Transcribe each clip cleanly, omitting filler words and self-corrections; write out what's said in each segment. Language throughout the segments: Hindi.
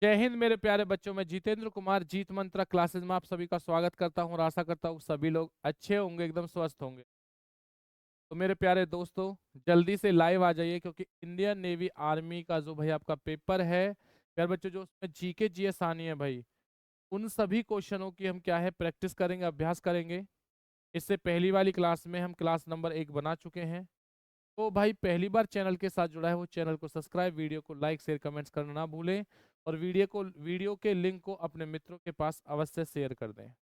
जय हिंद मेरे प्यारे बच्चों। मैं जितेंद्र कुमार जीत मंत्रा क्लासेस में आप सभी का स्वागत करता हूं और आशा करता हूं सभी लोग अच्छे होंगे, एकदम स्वस्थ होंगे। तो मेरे प्यारे दोस्तों, जल्दी से लाइव आ जाइए क्योंकि इंडियन नेवी आर्मी का जो भाई आपका पेपर है प्यारे बच्चों, जो उसमें जीके जीएस आनी है भाई, उन सभी क्वेश्चनों की हम क्या है प्रैक्टिस करेंगे, अभ्यास करेंगे। इससे पहली वाली क्लास में हम क्लास नंबर 1 बना चुके हैं। तो भाई पहली बार चैनल के साथ जुड़ा है वो चैनल को सब्सक्राइब, वीडियो को लाइक शेयर कमेंट्स करना ना भूलें और वीडियो के लिंक को अपने मित्रों के पास अवश्य शेयर कर दें।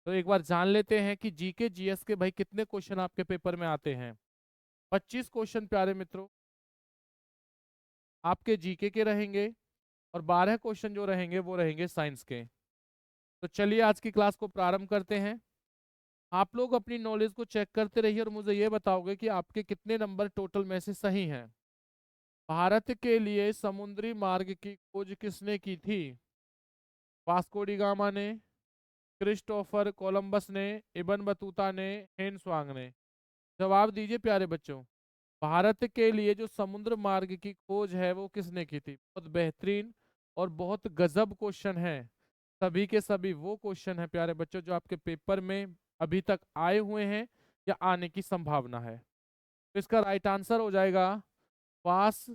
तो एक बार जान लेते हैं कि जीके जीएस के भाई कितने क्वेश्चन आपके पेपर में आते हैं। 25 क्वेश्चन प्यारे मित्रों आपके जीके के रहेंगे और 12 क्वेश्चन जो रहेंगे वो रहेंगे साइंस के। तो चलिए आज की क्लास को प्रारंभ करते हैं। आप लोग अपनी नॉलेज को चेक करते रहिए और मुझे ये बताओगे कि आपके कितने नंबर टोटल में से सही हैं। भारत के लिए समुद्री मार्ग की खोज किसने की थी? वास्को डी गामा ने, क्रिस्टोफर कोलंबस ने, इबन बतूता ने, हेन स्वांग ने। जवाब दीजिए प्यारे बच्चों। भारत के लिए जो समुद्र मार्ग की खोज है वो किसने की थी? बहुत बेहतरीन और बहुत गजब क्वेश्चन है। सभी के सभी वो क्वेश्चन है प्यारे बच्चों जो आपके पेपर में अभी तक आए हुए हैं या आने की संभावना है। तो इसका राइट आंसर हो जाएगा वास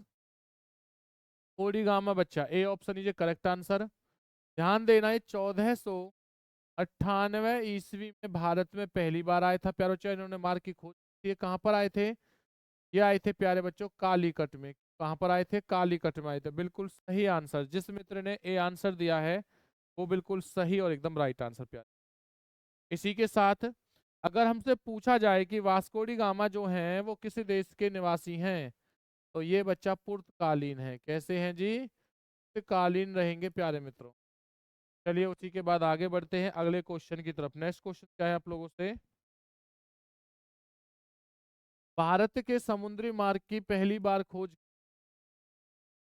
कोडिगामा बच्चा। A option is correct answer. ध्यान देना है 1498 ईस्वी में भारत में पहली बार आया था प्यारे बच्चों, इन्होंने मार्ग की खोज की। ये कहाँ पर आए थे? ये आए थे प्यारे बच्चों कालीकट में। कहाँ पर आए थे? कालीकट में आए थे। बिल्कुल सही आंसर। जिस मित्र ने ए आंसर दिया है वो बिल्कुल सही और एकदम राइट आंसर प्यारे। इसी के साथ अगर हमसे पूछा जाए कि वास्को डी गामा जो हैं वो किस देश के निवासी हैं, तो ये बच्चा पुर्तकालीन है। कैसे हैं जी? पुर्तकालीन रहेंगे प्यारे मित्रों। चलिए उसी के बाद आगे बढ़ते हैं अगले क्वेश्चन की तरफ। नेक्स्ट क्वेश्चन क्या है आप लोगों से? भारत के समुद्री मार्ग की पहली बार खोज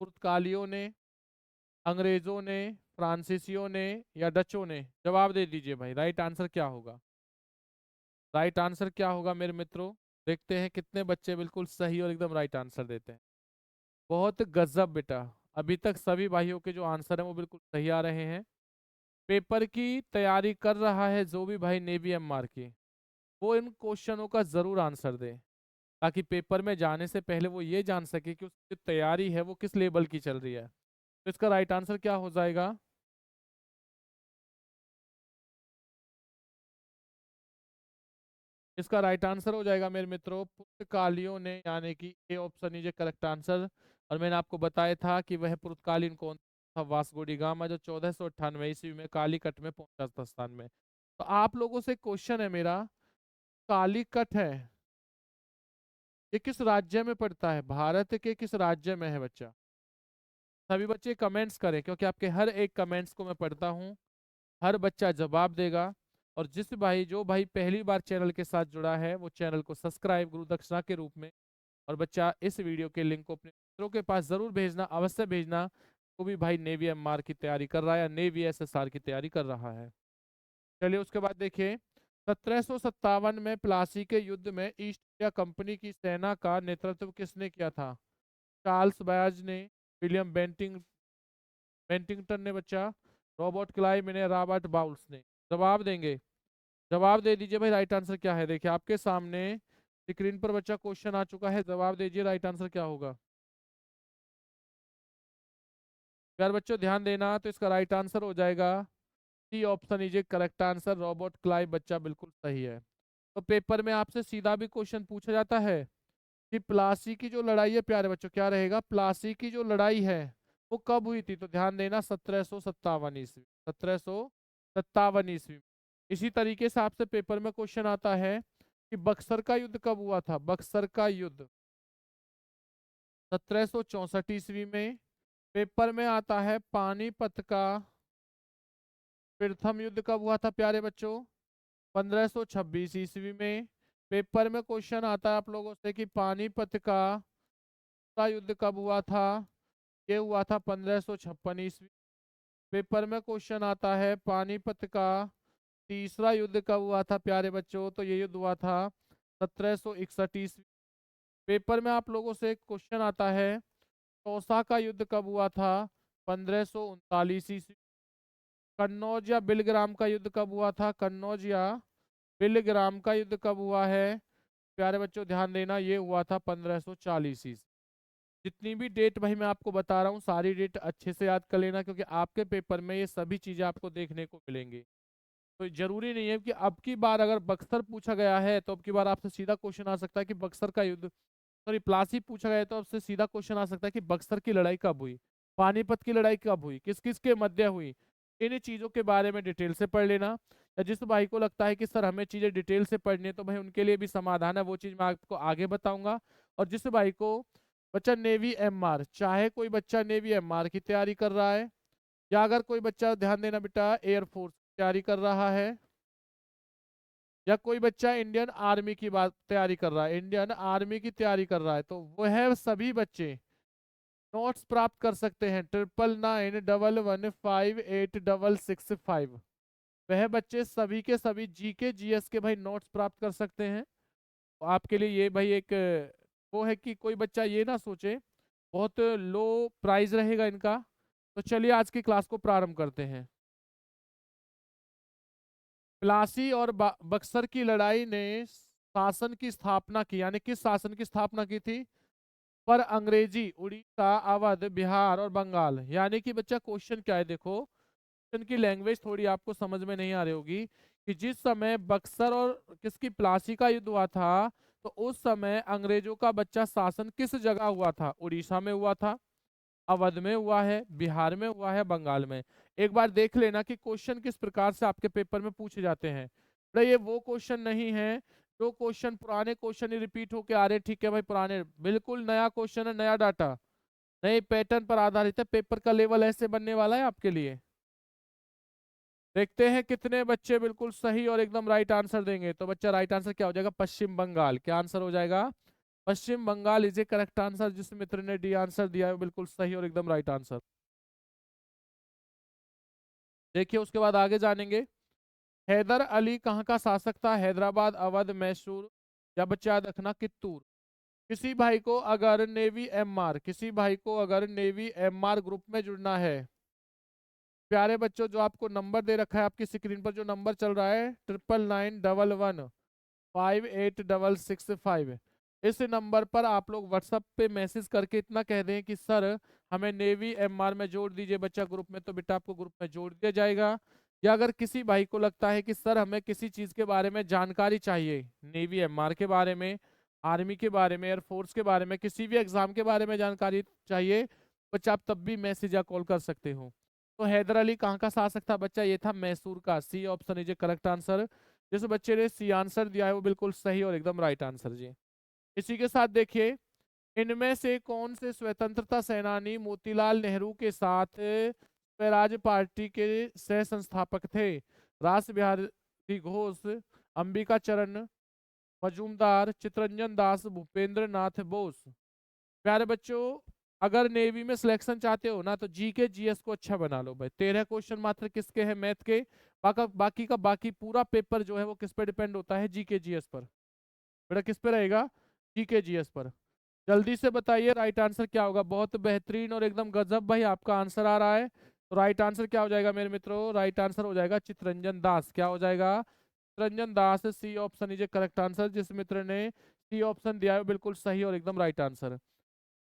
पुर्तगालियों ने, अंग्रेजों ने, फ्रांसीसियों ने या डचों ने? जवाब दे दीजिए भाई, राइट आंसर क्या होगा? राइट आंसर क्या होगा मेरे मित्रों? देखते हैं कितने बच्चे बिल्कुल सही और एकदम राइट आंसर देते हैं। बहुत गजब बेटा। अभी तक सभी भाइयों के जो आंसर हैं वो बिल्कुल सही आ रहे हैं। पेपर की तैयारी कर रहा है जो भी भाई नेवी एमआर की, वो इन क्वेश्चनों का जरूर आंसर दे ताकि पेपर में जाने से पहले वो ये जान सके कि उसकी तैयारी है वो किस लेवल की चल रही है। तो इसका राइट आंसर क्या हो जाएगा? इसका राइट आंसर हो जाएगा मेरे मित्रों पुर्तगालियों ने, यानी कि A option is correct answer. और मैंने आपको बताया था कि वह पुर्तगालिन कौन था? वास्को डी गामा, जो 1498 ईस्वी में कालीकट में पहुंचा था स्थान में। तो आप लोगों से क्वेश्चन है मेरा, कालीकट है ये किस राज्य में पड़ता है? भारत के किस राज्य में है बच्चा? सभी बच्चे कमेंट्स करें क्योंकि आपके हर एक कमेंट्स को मैं पढ़ता हूँ। हर बच्चा जवाब देगा। और जो भाई पहली बार चैनल के साथ जुड़ा है वो चैनल को सब्सक्राइब गुरु दक्षिणा के रूप में, और बच्चा इस वीडियो के लिंक को अपने मित्रों के पास जरूर भेजना, अवश्य भेजना। वो भी भाई नेवी एमआर की तैयारी कर रहा है या नेवी एसएसआर की तैयारी कर रहा है। चलिए उसके बाद देखिए, 1757 में प्लासी के युद्ध में ईस्ट इंडिया कंपनी की सेना का नेतृत्व किसने किया था? चार्ल्स बायज ने, विलियम बेंटिंगटन ने बच्चा, रॉबर्ट क्लाइव ने, रॉबर्ट बाउल्स ने? जवाब देंगे? जवाब दे दीजिए भाई, राइट आंसर क्या है? देखिए आपके सामने स्क्रीन पर बच्चा क्वेश्चन आ चुका है। जवाब दीजिए, राइट आंसर क्या होगा? यार बच्चों ध्यान देना, तो इसका राइट आंसर हो जाएगा C option is correct answer. Robert Clive बच्चा बिल्कुल सही है। तो पेपर में आपसे सीधा भी क्वेश्चन पूछा जाता है कि प्लासी की जो लड़ाई है प्यारे बच्चों, क्या रहेगा? प्लासी की जो लड़ाई है वो कब हुई थी? तो ध्यान देना 1757 ईस्वी, 1757 ईस्वी। इसी तरीके से आपसे पेपर में क्वेश्चन आता है कि बक्सर का युद्ध कब हुआ था? बक्सर का युद्ध 1764 ईस्वी में। पेपर में आता है पानीपत का प्रथम युद्ध कब हुआ था प्यारे बच्चों? 1526 ईस्वी में। पेपर में क्वेश्चन आता है आप लोगों से कि पानीपत का दूसरा युद्ध कब हुआ था? ये हुआ था 1556 ईस्वी। पेपर में क्वेश्चन आता है पानीपत का तीसरा युद्ध कब हुआ था प्यारे बच्चों? तो ये युद्ध हुआ था 1761 ईस्वी। पेपर में आप लोगों से क्वेश्चन आता है चौसा का युद्ध कब हुआ था? 1539 ईस्वी। कन्नौज या बिलग्राम का युद्ध कब हुआ था? कन्नौज या बिलग्राम का युद्ध कब हुआ है? प्यारे बच्चों ध्यान देना, ये हुआ था 1540 ईस्वी। जितनी भी डेट भाई मैं आपको बता रहा हूँ सारी डेट अच्छे से याद कर लेना, क्योंकि आपके पेपर में ये सभी चीजें आपको देखने को मिलेंगी। तो जरूरी नहीं है कि अब की बार अगर बक्सर पूछा गया है तो अब की बार आपसे सीधा क्वेश्चन आ सकता है कि बक्सर का युद्ध, सॉरी प्लासी पूछा गया है तो आपसे सीधा क्वेश्चन आ सकता है कि बक्सर की लड़ाई कब हुई, पानीपत की लड़ाई कब हुई, किस किस के मध्य हुई। इन चीजों के बारे में डिटेल से पढ़ लेना। या जिस भाई को लगता है कि सर हमें चीजें डिटेल से पढ़नी है तो भाई उनके लिए भी समाधान है, वो चीज मैं आपको आगे बताऊंगा। और जिस भाई को बच्चा नेवी एमआर, चाहे कोई बच्चा नेवी एमआर की तैयारी कर रहा है, या अगर कोई बच्चा ध्यान देना बेटा एयरफोर्स की तैयारी कर रहा है, या कोई बच्चा इंडियन आर्मी की बात तैयारी कर रहा है, इंडियन आर्मी की तैयारी कर रहा है, तो वह सभी बच्चे नोट्स प्राप्त कर सकते हैं 9991158665। वह बच्चे सभी के सभी जीके जीएस के भाई नोट्स प्राप्त कर सकते हैं। तो आपके लिए ये भाई एक वो है कि कोई बच्चा ये ना सोचे बहुत लो प्राइस रहेगा इनका। तो चलिए आज की क्लास को प्रारंभ करते हैं। प्लासी और बक्सर की लड़ाई ने शासन की स्थापना की, यानी किस शासन की स्थापना की थी? पर अंग्रेजी उड़ीसा, अवध, बिहार और बंगाल। यानी कि बच्चा क्वेश्चन क्या है देखो, क्वेश्चन की लैंग्वेज थोड़ी आपको समझ में नहीं आ रही होगी कि जिस समय बक्सर और किसकी प्लासी का युद्ध हुआ था तो उस समय अंग्रेजों का बच्चा शासन किस जगह हुआ था? उड़ीसा में हुआ था, अवध में हुआ है, बिहार में हुआ है, बंगाल में। एक बार देख लेना कि क्वेश्चन किस प्रकार से आपके पेपर में पूछे जाते हैं। तो ये वो क्वेश्चन नहीं है जो क्वेश्चन पुराने क्वेश्चन ही रिपीट होके आ रहे हैं। ठीक है भाई, पुराने बिल्कुल नया क्वेश्चन है, नया डाटा, नए पैटर्न पर आधारित है। पेपर का लेवल ऐसे बनने वाला है आपके लिए। देखते हैं कितने बच्चे बिल्कुल सही और एकदम राइट आंसर देंगे। तो बच्चा राइट आंसर क्या हो जाएगा? पश्चिम बंगाल। क्या आंसर हो जाएगा? Paschim Bengal is a correct answer. जिस मित्र ने डी आंसर दिया है बिल्कुल सही और एकदम राइट आंसर। देखिए उसके बाद आगे जानेंगे। हैदर अली कहाँ का शासक था? हैदराबाद, अवध, मैसूर, या बच्चा याद रखना कित्तूर। किसी भाई को अगर नेवी एमआर, किसी भाई को अगर नेवी एमआर ग्रुप में जुड़ना है, प्यारे बच्चों जो आपको नंबर दे रखा है आपकी स्क्रीन पर, जो नंबर चल रहा है 9991158665, इस नंबर पर आप लोग व्हाट्सएप पे मैसेज करके इतना कह दें कि सर हमें नेवी एमआर में जोड़ दीजिए बच्चा ग्रुप में, तो बेटा आपको ग्रुप में जोड़ दिया जाएगा। या अगर किसी भाई को लगता है कि सर हमें किसी चीज के बारे में जानकारी चाहिए, नेवी एमआर के बारे में, आर्मी के बारे में, एयरफोर्स के बारे में, किसी भी एग्जाम के बारे में जानकारी चाहिए, बच्चा आप तब भी मैसेज या कॉल कर सकते हो। तो हैदर अली कहाँ का शासक था बच्चा? ये था मैसूर का। C option is a correct answer. जिस बच्चे ने सी आंसर दिया है वो बिल्कुल सही और एकदम राइट आंसर जी। इसी के साथ देखिए, इनमें से कौन से स्वतंत्रता सेनानी मोतीलाल नेहरू के साथ स्वराज पार्टी के सह संस्थापक थे? रास बिहारी घोष, अंबिका चरण मजूमदार, चितरंजन दास, भूपेंद्र नाथ बोस। प्यारे बच्चों अगर नेवी में सिलेक्शन चाहते हो ना तो जी के जीएस को अच्छा बना लो भाई। 13 क्वेश्चन मात्र किसके हैं? मैथ के। बाकी पूरा पेपर जो है वो किस पे डिपेंड होता है? जी के जीएस पर। बेटा किस पे रहेगा? जी के जीएस पर। जल्दी से बताइए राइट आंसर क्या होगा? बहुत बेहतरीन और एकदम गजब भाई आपका आंसर आ रहा है। तो राइट आंसर क्या हो जाएगा मेरे मित्रों? राइट आंसर हो जाएगा चितरंजन दास। क्या हो जाएगा? Chittaranjan Das. C option is a correct answer. जिस मित्र ने सी ऑप्शन दिया है बिल्कुल सही और एकदम राइट आंसर।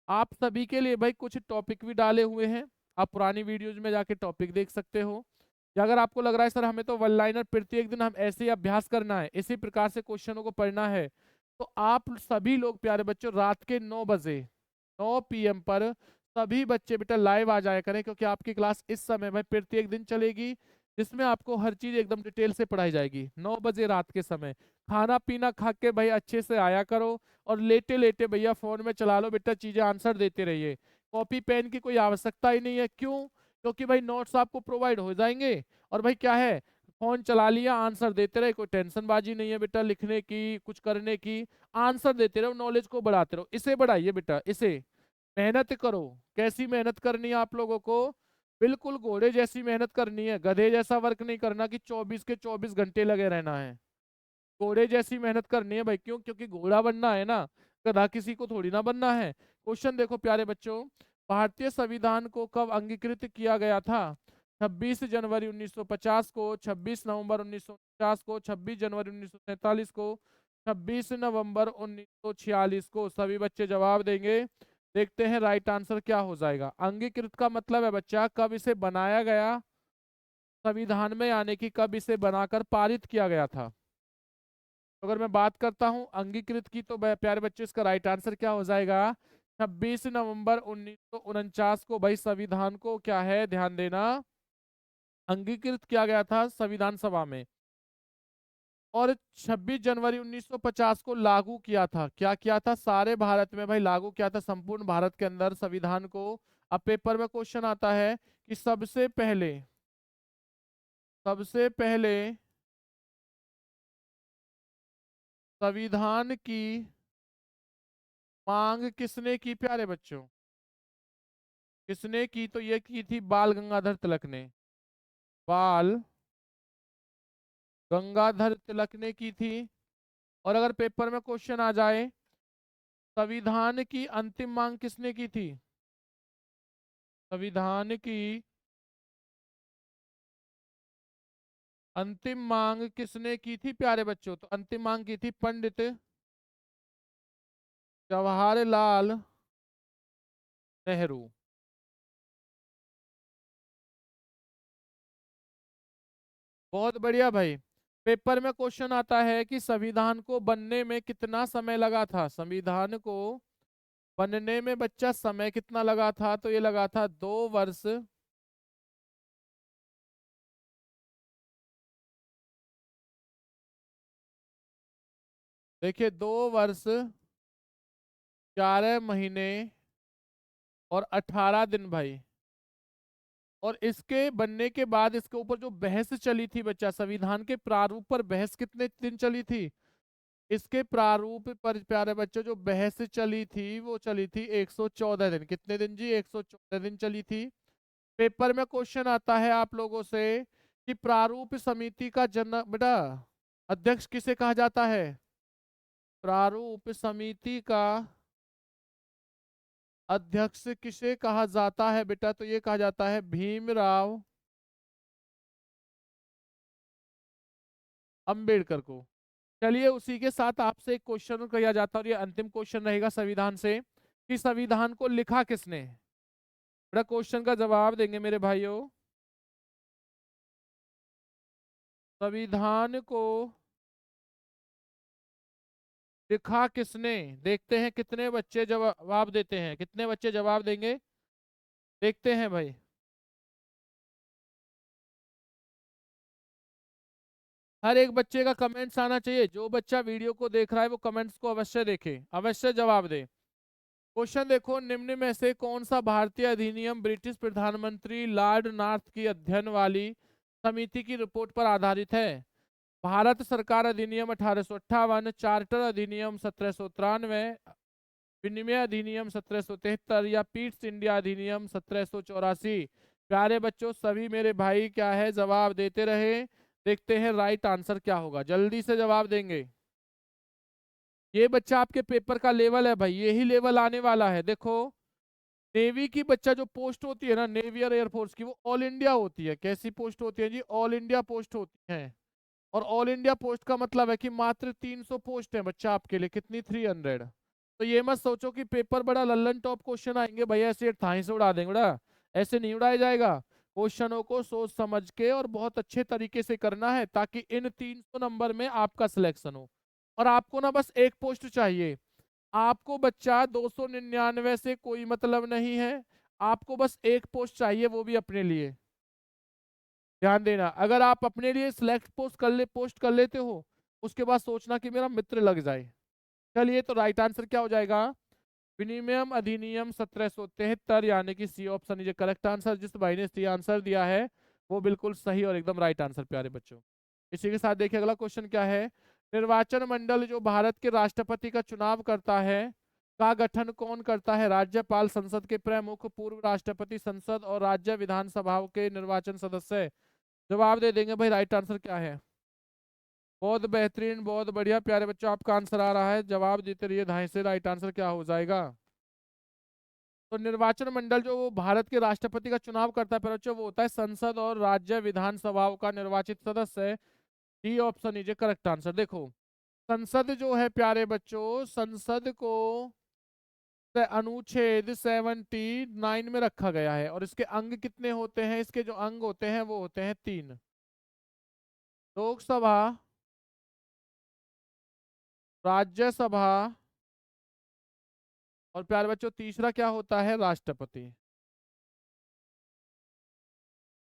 आप सभी के लिए भाई कुछ टॉपिक भी डाले हुए हैं, आप पुरानी वीडियोज में जाके टॉपिक देख सकते हो। या अगर आपको लग रहा है सर हमें तो वन लाइनर प्रत्येक दिन हम ऐसे ही अभ्यास करना है, इसी प्रकार से क्वेश्चनों को पढ़ना है, तो आप सभी लोग प्यारे बच्चों रात के 9 बजे 9 पीएम पर सभी बच्चे बेटा लाइव आ जाया करें, क्योंकि आपकी क्लास इस समय भाई प्रत्येक दिन चलेगी, जिसमें आपको हर चीज एकदम डिटेल से पढ़ाई जाएगी 9 बजे रात के समय। खाना पीना खा के भाई अच्छे से आया करो, और लेटे लेटे भैया फोन में चला लो बेटा, चीजें आंसर देते रहिए। कॉपी पेन की कोई आवश्यकता ही नहीं है। क्यों? क्योंकि भाई नोट्स आपको प्रोवाइड हो जाएंगे, और भाई क्या है, फोन चला लिया आंसर देते रहे, कोई टेंशन बाजी नहीं है बेटा लिखने की कुछ करने की। आंसर देते रहो, नॉलेज को बढ़ाते रहो, इसे बढ़ाइए बेटा, इसे मेहनत करो। कैसी मेहनत करनी है आप लोगों को? बिल्कुल घोड़े जैसी मेहनत करनी है, गधे जैसा वर्क नहीं करना कि 24 के 24 घंटे लगे रहना है। घोड़े जैसी मेहनत करनी है भाई। क्यों? क्योंकि घोड़ा बनना है ना, गधा किसी को थोड़ी ना बनना है। क्वेश्चन देखो प्यारे बच्चों, भारतीय संविधान को कब अंगीकृत किया गया था? 26 जनवरी 1950 को, 26 नवंबर 1949 को, 26 जनवरी 1947 को, 26 नवंबर 1946 को। सभी बच्चे जवाब देंगे। देखते हैं राइट आंसर क्या हो जाएगा। अंगीकृत का मतलब है बच्चा कब इसे बनाया गया संविधान में, यानी कि कब इसे बनाकर पारित किया गया था। तो अगर मैं बात करता हूं अंगीकृत की, तो प्यारे बच्चे इसका राइट आंसर क्या हो जाएगा? 26 नवंबर 1949 को भाई संविधान को क्या है, ध्यान देना, अंगीकृत किया गया था संविधान सभा में। और 26 जनवरी 1950 को लागू किया था। क्या किया था? सारे भारत में भाई लागू किया था, संपूर्ण भारत के अंदर संविधान को। अब पेपर में क्वेश्चन आता है कि सबसे पहले संविधान की मांग किसने की प्यारे बच्चों? किसने की? तो ये की थी बाल गंगाधर तिलक ने। बाल गंगाधर तिलक ने की थी। और अगर पेपर में क्वेश्चन आ जाए संविधान की अंतिम मांग किसने की थी? संविधान की अंतिम मांग किसने की थी प्यारे बच्चों? तो अंतिम मांग की थी पंडित जवाहरलाल नेहरू। बहुत बढ़िया भाई। पेपर में क्वेश्चन आता है कि संविधान को बनने में कितना समय लगा था? संविधान को बनने में बच्चा समय कितना लगा था? तो ये लगा था 2 वर्ष। देखिए 2 वर्ष 11 महीने और 18 दिन भाई। और इसके बनने के बाद इसके ऊपर जो बहस चली थी बच्चा, संविधान के प्रारूप पर बहस कितने दिन चली थी? इसके प्रारूप पर प्यारे बच्चों जो बहस चली थी वो चली थी 114 दिन। कितने दिन जी? 114 दिन चली थी। पेपर में क्वेश्चन आता है आप लोगों से कि प्रारूप समिति का जनक बेटा अध्यक्ष किसे कहा जाता है? प्रारूप समिति का अध्यक्ष किसे कहा जाता है बेटा? तो ये कहा जाता है भीमराव अंबेडकर को। चलिए उसी के साथ आपसे एक क्वेश्चन किया जाता है, और ये अंतिम क्वेश्चन रहेगा संविधान से, कि संविधान को लिखा किसने? बड़ा क्वेश्चन का जवाब देंगे मेरे भाइयों। संविधान को लिखा किसने? देखते हैं कितने बच्चे जवाब देते हैं, कितने बच्चे जवाब देंगे, देखते हैं भाई। हर एक बच्चे का कमेंट्स आना चाहिए। जो बच्चा वीडियो को देख रहा है वो कमेंट्स को अवश्य देखे, अवश्य जवाब दे। क्वेश्चन देखो, निम्न में से कौन सा भारतीय अधिनियम ब्रिटिश प्रधानमंत्री लॉर्ड नॉर्थ की अध्ययन वाली समिति की रिपोर्ट पर आधारित है? भारत सरकार अधिनियम 1858, चार्टर अधिनियम 1793, विनिमय अधिनियम 1773 या पीट्स इंडिया अधिनियम 1784? प्यारे बच्चों सभी मेरे भाई क्या है जवाब देते रहे। देखते हैं राइट आंसर क्या होगा, जल्दी से जवाब देंगे। ये बच्चा आपके पेपर का लेवल है भाई, यही लेवल आने वाला है। देखो नेवी की बच्चा जो पोस्ट होती है ना, नेवी और एयरफोर्स की, वो ऑल इंडिया होती है। कैसी पोस्ट होती है जी? ऑल इंडिया पोस्ट होती है। और ऑल इंडिया पोस्ट का मतलब है कि मात्र 300 पोस्ट है बच्चा आपके लिए। कितनी? 300। तो ये मत सोचो कि पेपर बड़ा लल्लन टॉप क्वेश्चन आएंगे भैया ऐसे थाई से उड़ा देंगे बड़ा, ऐसे नहीं उड़ाया जाएगा। क्वेश्चनों को सोच समझ के और बहुत अच्छे तरीके से करना है, ताकि इन 300 नंबर में आपका सिलेक्शन हो। और आपको ना बस एक पोस्ट चाहिए। आपको बच्चा 299 से कोई मतलब नहीं है, आपको बस एक पोस्ट चाहिए, वो भी अपने लिए। ध्यान देना, अगर आप अपने लिए सिलेक्ट पोस्ट कर लेते हो, उसके बाद सोचना कि मेरा मित्र लग जाए। चलिए तो राइट आंसर क्या हो जाएगा? विनिमय अधिनियम 1773, यानी कि C option is correct answer. जिस भाई ने सी आंसर दिया है वो बिल्कुल सही और एकदम राइट आंसर प्यारे बच्चों। इसी के साथ देखिए अगला क्वेश्चन क्या है। निर्वाचन मंडल जो भारत के राष्ट्रपति का चुनाव करता है का गठन कौन करता है? राज्यपाल, संसद के प्रमुख, पूर्व राष्ट्रपति, संसद और राज्य विधानसभाओं के निर्वाचन सदस्य? जवाब दे देंगे भाई राइट आंसर क्या है। बहुत बेहतरीन, बहुत बढ़िया प्यारे बच्चों, आपका आंसर आ रहा है। जवाब देते रहिए धाई से, राइट आंसर क्या हो जाएगा? तो निर्वाचन मंडल जो वो भारत के राष्ट्रपति का चुनाव करता है पर बच्चों, वो होता है संसद और राज्य विधानसभाओं का निर्वाचित सदस्य है। D option is correct answer. देखो, संसद जो है प्यारे बच्चों, संसद को अनुच्छेद 79 में रखा गया है और इसके अंग कितने होते हैं? इसके जो अंग होते हैं वो होते हैं 3। लोकसभा, राज्यसभा और प्यारे बच्चों तीसरा क्या होता है? राष्ट्रपति।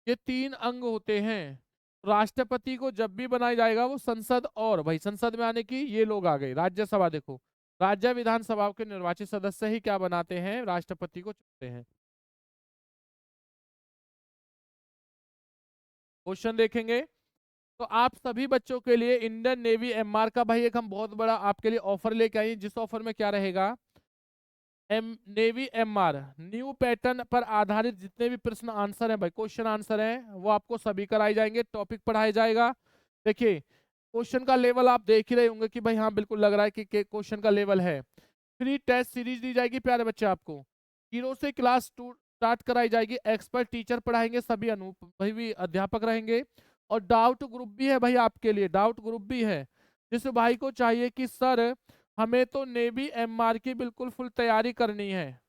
ये 3 अंग होते हैं। राष्ट्रपति को जब भी बनाया जाएगा वो संसद, और भाई संसद में आने की ये लोग आ गए। राज्यसभा देखो, राज्य विधानसभा के निर्वाचित सदस्य ही क्या बनाते हैं? राष्ट्रपति को चुनते हैं। क्वेश्चन देखेंगे तो आप सभी बच्चों के लिए इंडियन नेवी एमआर का भाई एक हम बहुत बड़ा आपके लिए ऑफर लेके आए, जिस ऑफर में क्या रहेगा? नेवी एमआर न्यू पैटर्न पर आधारित जितने भी प्रश्न आंसर है भाई, क्वेश्चन आंसर है, वो आपको सभी कराए जाएंगे, टॉपिक पढ़ाया जाएगा। देखिए क्वेश्चन का लेवल आप देख ही रहे होंगे कि भाई हाँ बिल्कुल लग रहा है कि क्वेश्चन का लेवल है। फ्री टेस्ट सीरीज दी जाएगी प्यारे बच्चे आपको। 0 से क्लास 2 स्टार्ट कराई जाएगी। एक्सपर्ट टीचर पढ़ाएंगे, सभी भाई भी अध्यापक रहेंगे। और डाउट ग्रुप भी है भाई आपके लिए, डाउट ग्रुप भी है। जिस भाई को चाहिए कि सर हमें तो नेवी एमआर की बिल्कुल फुल तैयारी करनी है,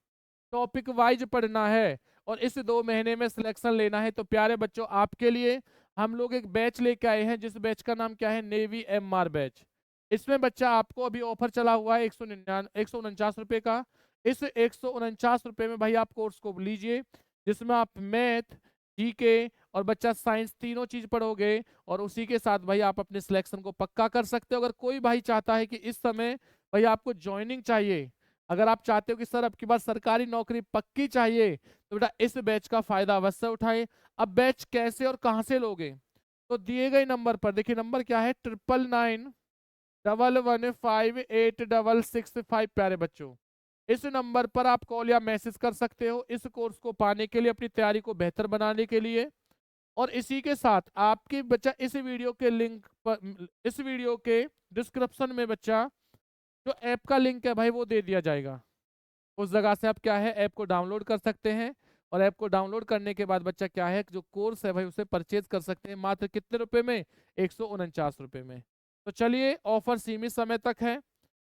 टॉपिक वाइज पढ़ना है और इस 2 महीने में सिलेक्शन लेना है, तो प्यारे बच्चों आपके लिए हम लोग एक बैच लेके आए हैं, जिस बैच का नाम क्या है? Navy MR batch. इसमें बच्चा आपको अभी ऑफर चला हुआ है 149 रुपए का। इस 149 रुपए में भाई आप कोर्स को लीजिए, जिसमें आप मैथ, जीके और बच्चा साइंस तीनों चीज पढ़ोगे और उसी के साथ भाई आप अपने सिलेक्शन को पक्का कर सकते हो। अगर कोई भाई चाहता है कि इस समय भाई आपको ज्वाइनिंग चाहिए, अगर आप चाहते हो कि सर अब की बार सरकारी नौकरी पक्की चाहिए, तो बेटा इस बैच का फायदा अवश्य उठाएं। अब बैच कैसे और कहां से लोगे? तो दिए गए नंबर पर देखिए, नंबर क्या है? 9991158665 प्यारे बच्चों, इस नंबर पर आप कॉल या मैसेज कर सकते हो इस कोर्स को पाने के लिए, अपनी तैयारी को बेहतर बनाने के लिए। और इसी के साथ आपकी बच्चा इस वीडियो के लिंक पर, इस वीडियो के डिस्क्रिप्शन में बच्चा जो ऐप का लिंक है भाई वो दे दिया जाएगा। उस जगह से आप क्या है ऐप को डाउनलोड कर सकते हैं और ऐप को डाउनलोड करने के बाद बच्चा क्या है जो कोर्स है भाई उसे परचेज कर सकते हैं। मात्र कितने रुपए में? 149 रुपए में। तो चलिए, ऑफर सीमित समय तक है,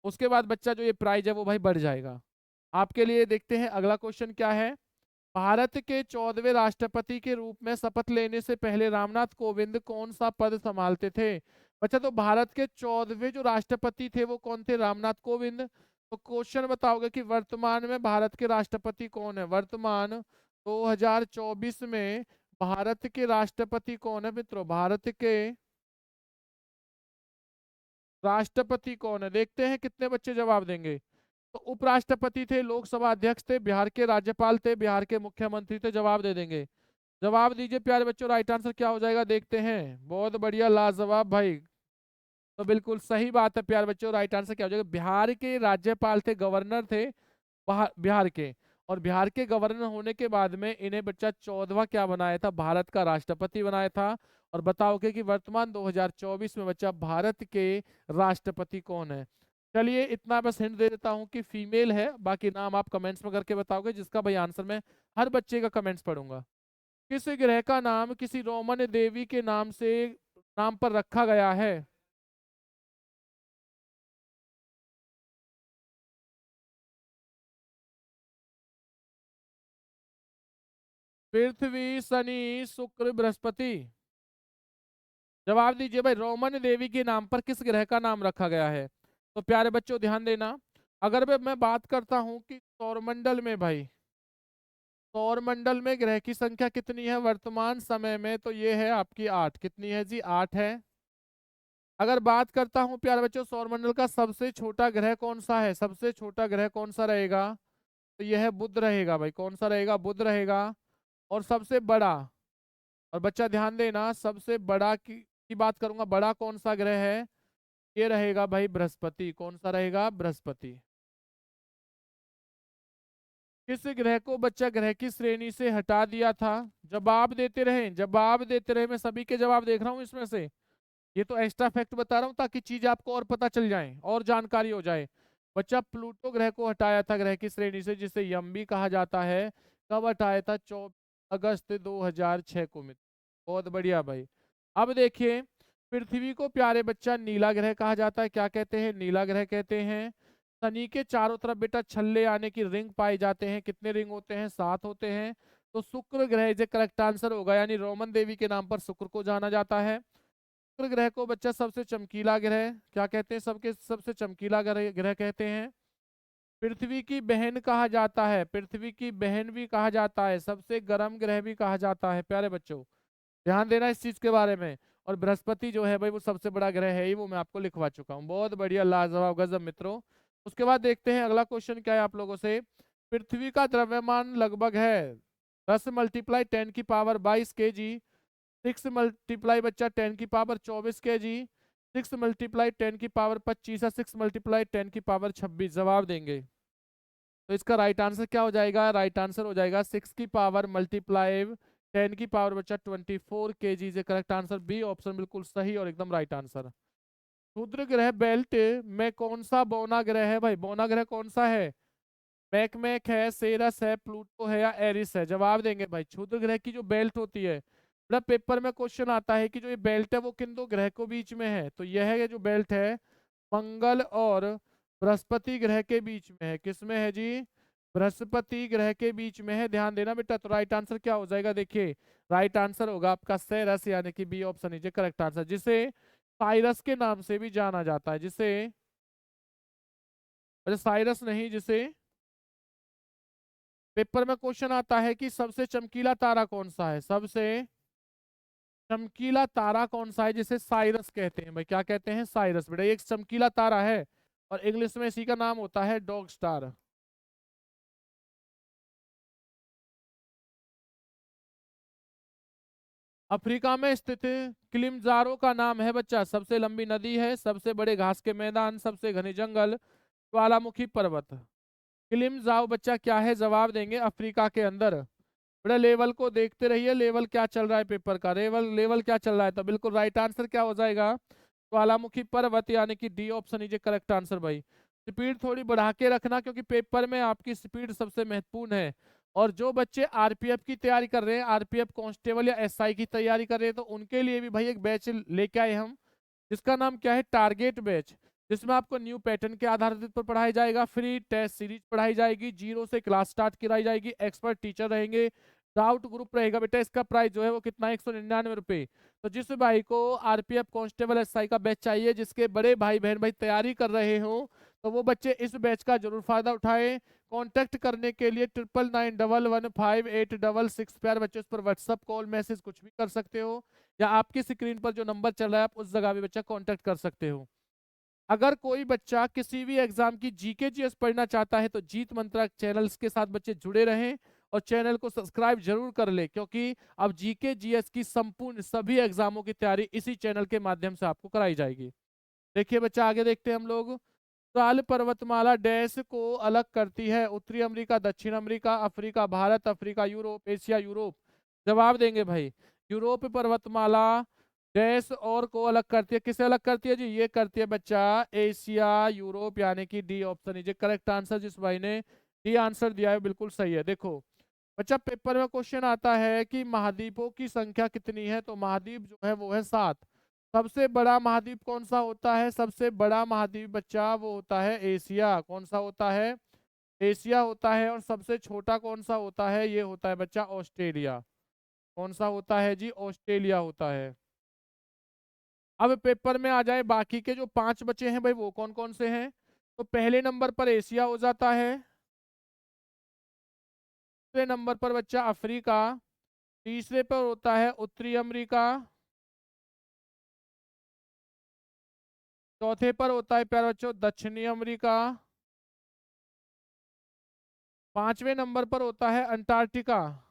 उसके बाद बच्चा जो ये प्राइस है वो भाई बढ़ जाएगा। आपके लिए देखते हैं अगला क्वेश्चन क्या है। भारत के 14वें राष्ट्रपति के रूप में शपथ लेने से पहले रामनाथ कोविंद कौन सा पद संभालते थे? बच्चा तो भारत के 14वें जो राष्ट्रपति थे वो कौन थे? रामनाथ कोविंद। तो क्वेश्चन बताओगे कि वर्तमान में भारत के राष्ट्रपति कौन है? वर्तमान 2024 में भारत के राष्ट्रपति कौन है मित्रों? भारत के राष्ट्रपति कौन है? देखते हैं कितने बच्चे जवाब देंगे। तो उपराष्ट्रपति थे, लोकसभा अध्यक्ष थे, बिहार के राज्यपाल थे, बिहार के मुख्यमंत्री थे। जवाब दे देंगे? जवाब दीजिए प्यारे बच्चों, राइट आंसर क्या हो जाएगा देखते हैं। बहुत बढ़िया, लाजवाब भाई। तो बिल्कुल सही बात है प्यारे बच्चों, राइट आंसर क्या हो जाएगा? बिहार के राज्यपाल थे, गवर्नर थे बिहार के। और बिहार के गवर्नर होने के बाद में इन्हें बच्चा 14वां क्या बनाया था? भारत का राष्ट्रपति बनाया था। और बताओगे कि वर्तमान 2024 में बच्चा भारत के राष्ट्रपति कौन है? चलिए इतना बस हिंट दे देता हूं कि फीमेल है, बाकी नाम आप कमेंट्स में करके बताओगे, जिसका भाई आंसर मैं हर बच्चे का कमेंट्स पढ़ूंगा। किस ग्रह का नाम किसी रोमन देवी के नाम पर रखा गया है? पृथ्वी, शनि, शुक्र, बृहस्पति। जवाब दीजिए भाई, रोमन देवी के नाम पर किस ग्रह का नाम रखा गया है? तो प्यारे बच्चों ध्यान देना, अगर मैं बात करता हूं कि सौरमंडल में भाई, सौरमंडल में ग्रह की संख्या कितनी है वर्तमान समय में? तो ये है आपकी 8। कितनी है जी? 8 है। अगर बात करता हूं प्यारे बच्चों सौरमंडल का सबसे छोटा ग्रह कौन सा है? सबसे छोटा ग्रह कौन सा रहेगा? तो यह है बुध रहेगा भाई। कौन सा रहेगा? बुध रहेगा। और सबसे बड़ा, और बच्चा ध्यान देना, सबसे बड़ा की बात करूंगा, बड़ा कौन सा ग्रह है? ये रहेगा भाई बृहस्पति। कौन सा रहेगा? बृहस्पति। किस ग्रह को बच्चा ग्रह की श्रेणी से हटा दिया था? जवाब देते रहे, जवाब देते रहे, मैं सभी के जवाब देख रहा हूं इसमें से। ये तो एक्स्ट्रा फैक्ट बता रहा हूं ताकि चीज आपको और पता चल जाए और जानकारी हो जाए। बच्चा प्लूटो ग्रह को हटाया था ग्रह की श्रेणी से, जिसे यम भी कहा जाता है। कब हटाया था? 24 अगस्त 2006 को मित्र। बहुत बढ़िया भाई। अब देखिए, पृथ्वी को प्यारे बच्चा नीला ग्रह कहा जाता है। क्या कहते हैं? नीला ग्रह कहते हैं। शनि के चारों तरफ बेटा छल्ले आने की रिंग पाए जाते हैं। कितने रिंग होते हैं? 7 होते हैं। तो शुक्र ग्रह जो करेक्ट आंसर होगा, यानी रोमन देवी के नाम पर शुक्र को जाना जाता है। शुक्र ग्रह को बच्चा सबसे चमकीला ग्रह क्या कहते हैं? सबके सबसे चमकीला ग्रह ग्रह कहते हैं। पृथ्वी की बहन कहा जाता है। पृथ्वी की बहन भी कहा जाता है। सबसे गर्म ग्रह भी कहा जाता है प्यारे बच्चों। ध्यान देना इस चीज के बारे में। और बृहस्पति जो है भाई वो सबसे बड़ा ग्रह है ही, वो मैं आपको लिखवा चुका हूँ। बहुत बढ़िया, लाजवाब, गजब मित्रों। उसके बाद देखते हैं अगला क्वेश्चन क्या है आप लोगों से। पृथ्वी का द्रव्यमान लगभग है 10 × 10⁻22 kg, 6 × बच्चा 10⁻24 kg, 6 × 10⁻25 या 6 × 10⁻26 जवाब देंगे। तो इसका राइट आंसर क्या हो जाएगा? राइट आंसर हो जाएगा 6 की पावर बच्चा 24 kg is correct answer. B option बिल्कुल सही और एकदम राइट आंसर। क्षुद्र ग्रह बेल्ट में कौन सा बौना ग्रह है भाई? बौना ग्रह कौन सा है? मैकमैक है, सेरस है, प्लूटो है या एरिस है? जवाब देंगे भाई। क्षुद्र ग्रह की जो बेल्ट होती है, बड़ा पेपर में क्वेश्चन आता है कि जो ये बेल्ट है वो किन दो ग्रह को बीच में है, तो यह है जो बेल्ट है मंगल और बृहस्पति ग्रह के बीच में है। किसमें है जी? बृहस्पति ग्रह के बीच में है। ध्यान देना बेटा। तो राइट आंसर क्या हो जाएगा? देखिए, राइट आंसर होगा आपका सेरस, यानी कि B option is correct answer, जिसे साइरस के नाम से भी जाना जाता है। जिसे, अरे साइरस नहीं, जिसे पेपर में क्वेश्चन आता है कि सबसे चमकीला तारा कौन सा है, सबसे चमकीला तारा कौन सा है, जिसे साइरस कहते हैं भाई। क्या कहते हैं? साइरस। बेटा एक चमकीला तारा है और इंग्लिश में इसी का नाम होता है डॉग स्टार। अफ्रीका में स्थित किलिमंजारो का नाम है बच्चा सबसे लंबी नदी है, सबसे बड़े घास के मैदान, सबसे घने जंगल, ज्वालामुखी पर्वत। किलिमंजारो बच्चा क्या है? जवाब देंगे अफ्रीका के अंदर। बड़ा लेवल को देखते रहिए, लेवल क्या चल रहा है पेपर का, लेवल लेवल क्या चल रहा है। तो बिल्कुल राइट आंसर क्या हो जाएगा? ज्वालामुखी पर्वत, यानी कि D option is correct answer भाई। स्पीड थोड़ी बढ़ा के रखना, क्योंकि पेपर में आपकी स्पीड सबसे महत्वपूर्ण है। और जो बच्चे आरपीएफ की तैयारी कर रहे हैं, आरपीएफ कांस्टेबल या एसआई की तैयारी कर रहे हैं, तो उनके लिए भी भाई एक बैच लेके आए हम, जिसका नाम क्या है? Target batch. जिसमें आपको न्यू पैटर्न के आधार पर पढ़ाया जाएगा, फ्री टेस्ट सीरीज पढ़ाई जाएगी, जीरो से क्लास स्टार्ट कराई जाएगी, एक्सपर्ट टीचर रहेंगे, डाउट ग्रुप रहेगा। बेटा इसका प्राइस जो है वो कितना है? 199 रुपये। तो जिस भाई को आरपीएफ कांस्टेबल एसआई का बैच चाहिए, जिसके बड़े भाई बहन भाई तैयारी कर रहे हो, तो वो बच्चे इस बैच का जरूर फायदा उठाएं। कांटेक्ट करने के लिए 9991158666 प्यार बच्चे उस पर व्हाट्सअप कॉल मैसेज कुछ भी कर सकते हो, या आपकी स्क्रीन पर जो नंबर चल रहा है आप उस जगह भी बच्चा कांटेक्ट कर सकते हो। अगर कोई बच्चा किसी भी एग्जाम की जीके जीएस पढ़ना चाहता है, तो जीत मंत्रा चैनल्स के साथ बच्चे जुड़े रहें और चैनल को सब्सक्राइब जरूर कर ले, क्योंकि अब जीके जीएस की संपूर्ण सभी एग्जामों की तैयारी इसी चैनल के माध्यम से आपको कराई जाएगी। देखिए बच्चा, आगे देखते हैं हम लोग। साल पर्वतमाला डैश को अलग करती है? उत्तरी अमेरिका, दक्षिण America, Africa, Bharat, Africa, Europe, Asia, Europe. जवाब देंगे भाई। यूरोप पर्वतमाला डैश और को अलग करती है। किसे अलग करती है जी? ये करती है बच्चा एशिया यूरोप, यानी कि D option is correct answer. जिस भाई ने डी आंसर दिया है बिल्कुल सही है। देखो बच्चा, पेपर में क्वेश्चन आता है कि महाद्वीपों की संख्या कितनी है, तो महाद्वीप जो है वो है 7। सबसे बड़ा महाद्वीप कौन सा होता है? सबसे बड़ा महाद्वीप बच्चा वो होता है एशिया। कौन सा होता है? एशिया होता है। और सबसे छोटा कौन सा होता है? ये होता है बच्चा ऑस्ट्रेलिया। कौन सा होता है जी? ऑस्ट्रेलिया होता है। अब पेपर में आ जाए बाकी के जो 5 बचे हैं भाई, वो कौन कौन से हैं? तो पहले नंबर पर एशिया हो जाता है, दूसरे नंबर पर बच्चा अफ्रीका, तीसरे पर होता है उत्तरी अमेरिका, चौथे पर होता है प्यारे बच्चों दक्षिणी अमेरिका, पांचवें नंबर पर होता है अंटार्कटिका,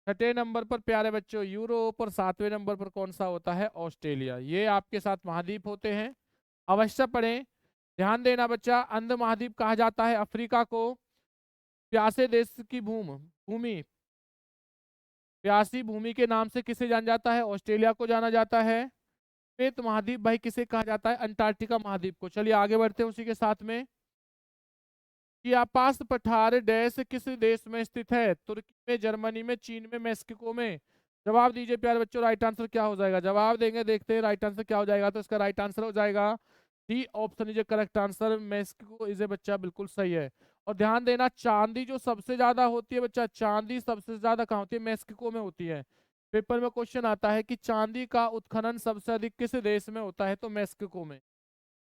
छठे नंबर पर प्यारे बच्चों यूरोप, और सातवें नंबर पर कौन सा होता है? ऑस्ट्रेलिया। ये आपके साथ महाद्वीप होते हैं, अवश्य पढ़ें। ध्यान देना बच्चा, अंध महाद्वीप कहा जाता है अफ्रीका को। प्यासे देश की भूमि, प्यासी भूमि के नाम से किसे जाना जाता है? ऑस्ट्रेलिया को जाना जाता है। श्वेत महाद्वीप भाई किसे कहा जाता है? अंटार्कटिका महाद्वीप को। चलिए आगे बढ़ते हैं उसी के साथ में। चियापास पठार डैश किस देश में स्थित है? तुर्की में, जर्मनी में, चीन में, मेक्सिको में। जवाब दीजिए प्यारे बच्चों, राइट आंसर क्या हो जाएगा? जवाब देंगे, देखते हैं राइट आंसर क्या हो जाएगा। तो इसका राइट आंसर हो जाएगा D option is correct answer, Mexico is a बच्चा, बिल्कुल सही है। और ध्यान देना, चांदी जो सबसे ज्यादा होती है बच्चा, चांदी सबसे ज्यादा कहाँ होती है? मेक्सिको में होती है। पेपर में क्वेश्चन आता है कि चांदी का उत्खनन सबसे अधिक किस देश में होता है? तो मेक्सिको में।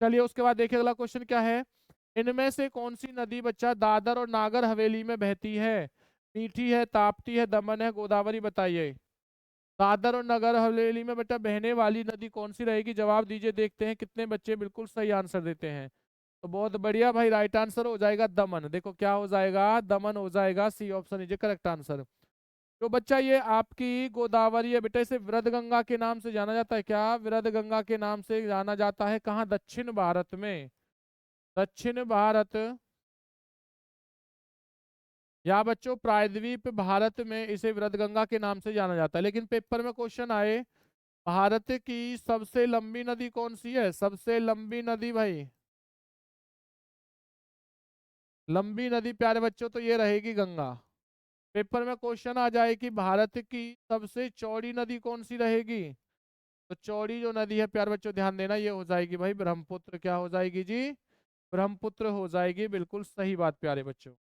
चलिए उसके बाद देखिए अगला क्वेश्चन क्या है। इनमें से कौन सी नदी बच्चा दादर और नागर हवेली में बहती है? मीठी है, ताप्ती है, दमन है, गोदावरी, बताइए। दादर और नगर हवेली में बेटा बहने वाली नदी कौन सी रहेगी? जवाब दीजिए, देखते हैं कितने बच्चे बिल्कुल सही आंसर देते हैं। तो बहुत बढ़िया भाई, राइट आंसर हो जाएगा दमन। देखो क्या हो जाएगा, दमन हो जाएगा, C option is correct answer. तो बच्चा ये आपकी गोदावरी है बेटा, इसे वृद्ध गंगा के नाम से जाना जाता है। क्या वृद्ध गंगा के नाम से जाना जाता है? कहाँ? दक्षिण भारत में। दक्षिण भारत या बच्चों प्रायद्वीप भारत में इसे वृद्धगंगा के नाम से जाना जाता है। लेकिन पेपर में क्वेश्चन आए, भारत की सबसे लंबी नदी कौन सी है? सबसे लंबी नदी भाई, लंबी नदी प्यारे बच्चों तो ये रहेगी गंगा। पेपर में क्वेश्चन आ जाए कि भारत की सबसे चौड़ी नदी कौन सी रहेगी? तो चौड़ी जो नदी है प्यारे बच्चों ध्यान देना, ये हो जाएगी भाई ब्रह्मपुत्र। क्या हो जाएगी जी? ब्रह्मपुत्र हो जाएगी, बिल्कुल सही बात प्यारे बच्चों।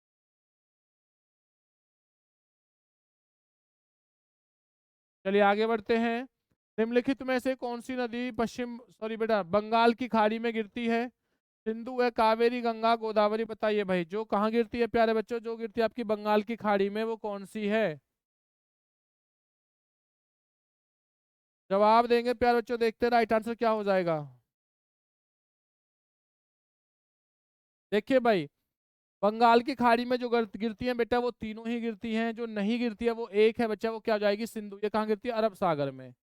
चलिए आगे बढ़ते हैं। निम्नलिखित में से कौन सी नदी पश्चिम सॉरी बेटा बंगाल की खाड़ी में गिरती है? सिंधु है, कावेरी, गंगा, गोदावरी, बताइए भाई। जो कहाँ गिरती है प्यारे बच्चों? जो गिरती है आपकी बंगाल की खाड़ी में, वो कौन सी है? जवाब देंगे प्यारे बच्चों, देखते हैं राइट आंसर क्या हो जाएगा। देखिए भाई, बंगाल की खाड़ी में जो गिरती है बेटा, वो तीनों ही गिरती हैं। जो नहीं गिरती है वो एक है बच्चा, वो क्या हो जाएगी? सिंधु। ये कहाँ गिरती है? अरब सागर में।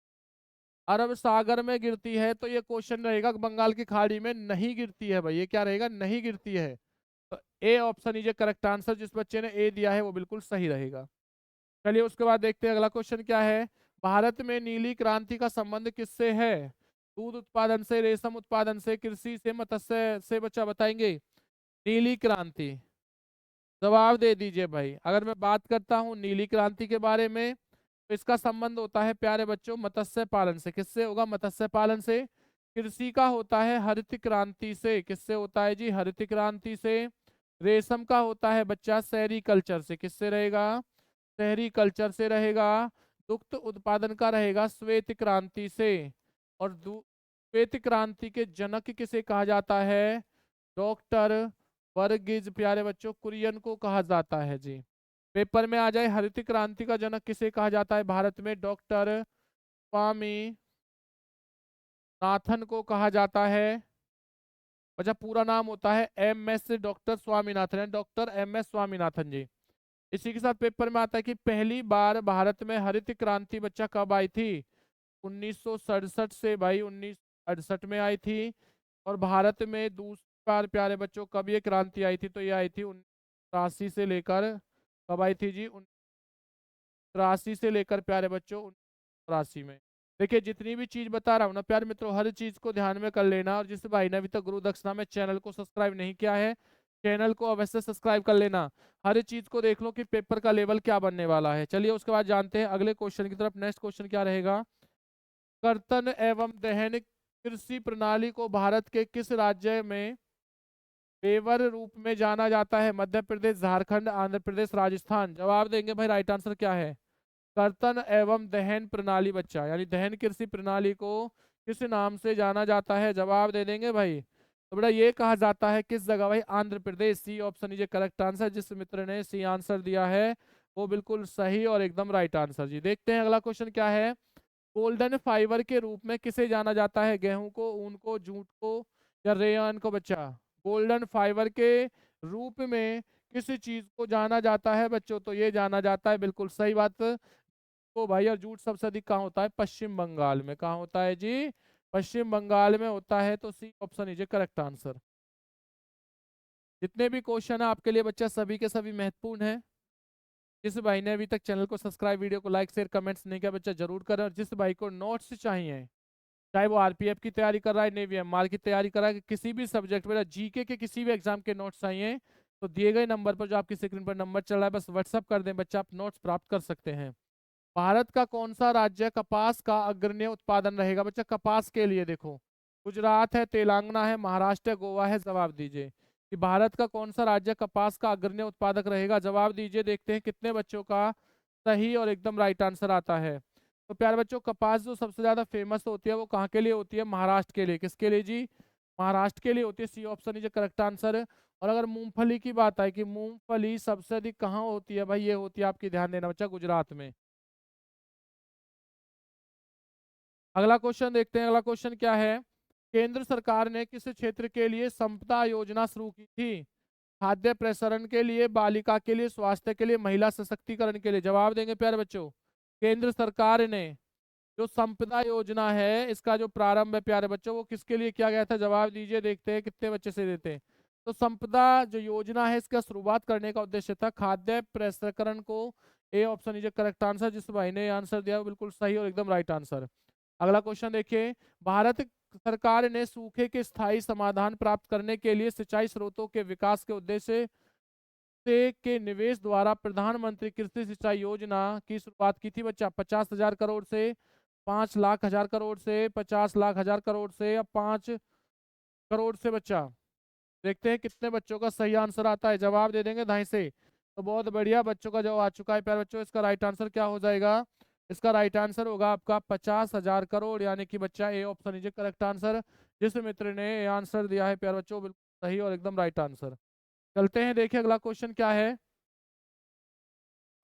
अरब सागर में गिरती है। तो ये क्वेश्चन रहेगा बंगाल की खाड़ी में नहीं गिरती है भाई, ये क्या रहेगा? नहीं गिरती है। तो A option is correct answer, जिस बच्चे ने ए दिया है वो बिल्कुल सही रहेगा। चलिए उसके बाद देखते हैं अगला क्वेश्चन क्या है। भारत में नीली क्रांति का संबंध किससे है? दूध उत्पादन से, रेशम उत्पादन से, कृषि से, मत्स्य से, बच्चा बताएंगे। नीली क्रांति, जवाब दे दीजिए भाई। अगर मैं बात करता हूँ नीली क्रांति के बारे में, तो इसका संबंध होता है प्यारे बच्चों मत्स्य पालन से। किससे होगा? मत्स्य पालन से। कृषि का होता है हरित क्रांति से। किससे होता है जी? हरित क्रांति से। रेशम का होता है बच्चा सेरीकल्चर से। किससे रहेगा? शहरी कल्चर से रहेगा। दुग्ध उत्पादन का रहेगा श्वेत क्रांति से। और श्वेत क्रांति के जनक किसे कहा जाता है? डॉक्टर वर्गीज प्यारे बच्चों कुरियन को कहा जाता है जी। पेपर में आ जाए, हरित क्रांति का जनक किसे कहा जाता है भारत में? डॉक्टर स्वामी नाथन को कहा जाता है। अच्छा, पूरा नाम होता है M S doctor Swaminathan, doctor M S Swaminathan ji. इसी के साथ पेपर में आता है कि पहली बार भारत में हरित क्रांति बच्चा कब आई थी? 1967 से भाई, 1968 में आई थी। और भारत में दूसरी बार प्यारे बच्चों कब ये क्रांति आई थी? तो ये आई थी 1983 से लेकर, कब आई थी जी? 1983 से लेकर प्यारे बच्चों 1983 में। देखिए जितनी भी चीज बता रहा हूँ ना प्यारे मित्रों, हर चीज को ध्यान में कर लेना। और जिस भाई ने अभी तक गुरु दक्षिणा में चैनल को सब्सक्राइब नहीं किया है, चैनल को अवश्य सब्सक्राइब कर लेना। हर चीज को देख लो कि पेपर का लेवल क्या बनने वाला है। चलिए उसके बाद जानते हैं अगले क्वेश्चन की तरफ। नेक्स्ट क्वेश्चन क्या रहेगा। कर्तन एवं दहन कृषि प्रणाली को भारत के किस राज्य में पेवर रूप में जाना जाता है? मध्य प्रदेश, झारखंड, आंध्र प्रदेश, राजस्थान। जवाब देंगे भाई, राइट आंसर क्या है? कर्तन एवं दहन प्रणाली बच्चा, यानी दहन कृषि प्रणाली को किस नाम से जाना जाता है? जवाब दे देंगे भाई। तो बेटा ये कहा जाता है किस जगह भाई? Andhra Pradesh. C option is correct answer. जिस मित्र ने सी आंसर दिया है वो बिल्कुल सही और एकदम राइट आंसर जी। देखते हैं अगला क्वेश्चन क्या है। गोल्डन फाइबर के रूप में किसे जाना जाता है? गेहूं को, ऊन को, जूट को, या रेयन को बच्चा? गोल्डन फाइबर के रूप में किस चीज को जाना जाता है बच्चों? तो ये जाना जाता है, बिल्कुल सही बात। तो भाई, और जूट सबसे अधिक कहाँ होता है? पश्चिम बंगाल में। कहाँ होता है जी? पश्चिम बंगाल में होता है। तो C option is correct answer. जितने भी क्वेश्चन है आपके लिए बच्चा, सभी के सभी महत्वपूर्ण है। जिस भाई ने अभी तक चैनल को सब्सक्राइब, वीडियो को लाइक शेयर कमेंट्स नहीं किया बच्चा, जरूर करें। और जिस भाई को नोट्स चाहिए चाहे वो आरपीएफ की तैयारी कर रहा है, नेवी एमआर की तैयारी कर रहा है, किसी भी सब्जेक्ट में, जीके के किसी भी एग्जाम के नोट्स चाहिए तो दिए गए नंबर पर, जो आपकी स्क्रीन पर नंबर चल रहा है, बस व्हाट्सअप कर दें बच्चा, आप नोट्स प्राप्त कर सकते हैं। भारत का कौन सा राज्य कपास का अग्रणी उत्पादन रहेगा? बच्चा कपास के लिए देखो, गुजरात है, तेलंगाना है, महाराष्ट्र है, गोवा है, जवाब दीजिए कि भारत का कौन सा राज्य कपास का अग्रणी उत्पादक रहेगा। जवाब दीजिए, देखते हैं कितने बच्चों का सही और एकदम राइट आंसर आता है। तो प्यारे बच्चों, कपास जो सबसे ज्यादा फेमस होती है वो कहाँ के लिए होती है? महाराष्ट्र के लिए। किसके लिए जी? महाराष्ट्र के लिए होती है। C option is correct answer. और अगर मूंगफली की बात आए कि मूंगफली सबसे अधिक कहाँ होती है, भाई ये होती है, आपकी ध्यान देना बच्चा, गुजरात में। अगला क्वेश्चन देखते हैं। अगला क्वेश्चन क्या है? केंद्र सरकार ने किस क्षेत्र के लिए संपदा योजना शुरू की थी? खाद्य प्रसरण के लिए, बालिका के लिए, स्वास्थ्य के लिए, महिला सशक्तिकरण के लिए। जवाब देंगे प्यारे बच्चों। केंद्र सरकार ने जो संपदा योजना है, इसका जो प्रारंभ है प्यारे बच्चों, वो किसके लिए किया गया था? जवाब दीजिए, देखते हैं कितने बच्चे से देते हैं। तो संपदा जो योजना है, इसका शुरुआत करने का उद्देश्य था खाद्य प्रसंस्करण को। A option is correct answer. जिस भाई ने आंसर दिया वो बिल्कुल सही और एकदम राइट आंसर। अगला क्वेश्चन देखिए। भारत सरकार ने सूखे के स्थायी समाधान प्राप्त करने के लिए सिंचाई स्रोतों के विकास के उद्देश्य से के निवेश द्वारा प्रधानमंत्री कृषि सिंचाई योजना की शुरुआत की थी बच्चा। 50,000 करोड़ से, 5,00,000 करोड़ से, 50,00,000 करोड़ से, या 5 करोड़ से बच्चा। देखते हैं कितने बच्चों का सही आंसर आता है। जवाब दे देंगे दाएं से। तो बहुत बढ़िया, बच्चों का जवाब आ चुका है प्यारे बच्चों। इसका राइट आंसर क्या हो जाएगा? इसका राइट आंसर होगा आपका 50,000 करोड़, यानी कि बच्चा A option is correct answer. जिस मित्र ने ये आंसर दिया है प्यारे बच्चों, बिल्कुल सही और एकदम राइट आंसर। चलते हैं, देखिए अगला क्वेश्चन क्या है।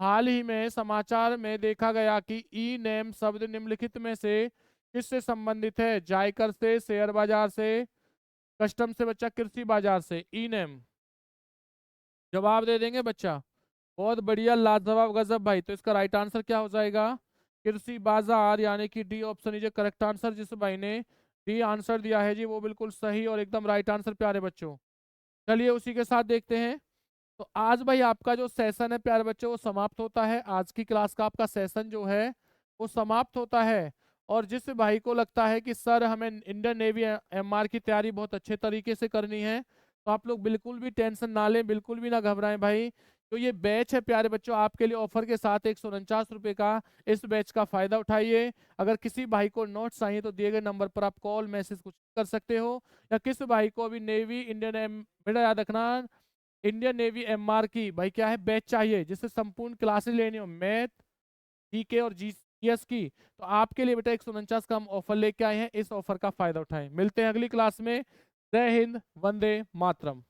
हाल ही में समाचार में देखा गया कि ई नेम शब्द निम्नलिखित में से किससे संबंधित है? जायकर से, शेयर बाजार से, कस्टम से बच्चा, कृषि बाजार से। ई नेम। जवाब दे देंगे बच्चा। बहुत बढ़िया, लाजवाब, गजब भाई। तो इसका राइट आंसर क्या हो जाएगा? कृषि बाजार, यानी कि D option is correct answer. जिस भाई ने डी आंसर दिया है जी, वो बिल्कुल सही और एकदम राइट आंसर प्यारे बच्चों। चलिए उसी के साथ देखते हैं। तो आज भाई आपका जो सेशन है प्यारे बच्चों, वो समाप्त होता है। आज की क्लास का आपका सेशन जो है वो समाप्त होता है। और जिस भाई को लगता है कि सर हमें इंडियन नेवी एमआर की तैयारी बहुत अच्छे तरीके से करनी है, तो आप लोग बिल्कुल भी टेंशन ना लें, बिल्कुल भी ना घबराएं भाई। तो ये बैच है प्यारे बच्चों, आपके लिए ऑफर के साथ 149 रुपये का। इस बैच का फायदा उठाइए। अगर किसी भाई को नोट्स चाहिए तो दिए गए नंबर पर आप कॉल मैसेज कुछ कर सकते हो। या किस भाई को अभी नेवी इंडियन बेटा याद रखना, इंडियन नेवी एमआर की भाई क्या है, बैच चाहिए जिससे संपूर्ण क्लासेस लेनी हो, मैथ, जीके और जीएस की, तो आपके लिए बेटा 149 का हम ऑफर लेके आए हैं। इस ऑफर का फायदा उठाएं। मिलते हैं अगली क्लास में। जय हिंद, वंदे मातरम।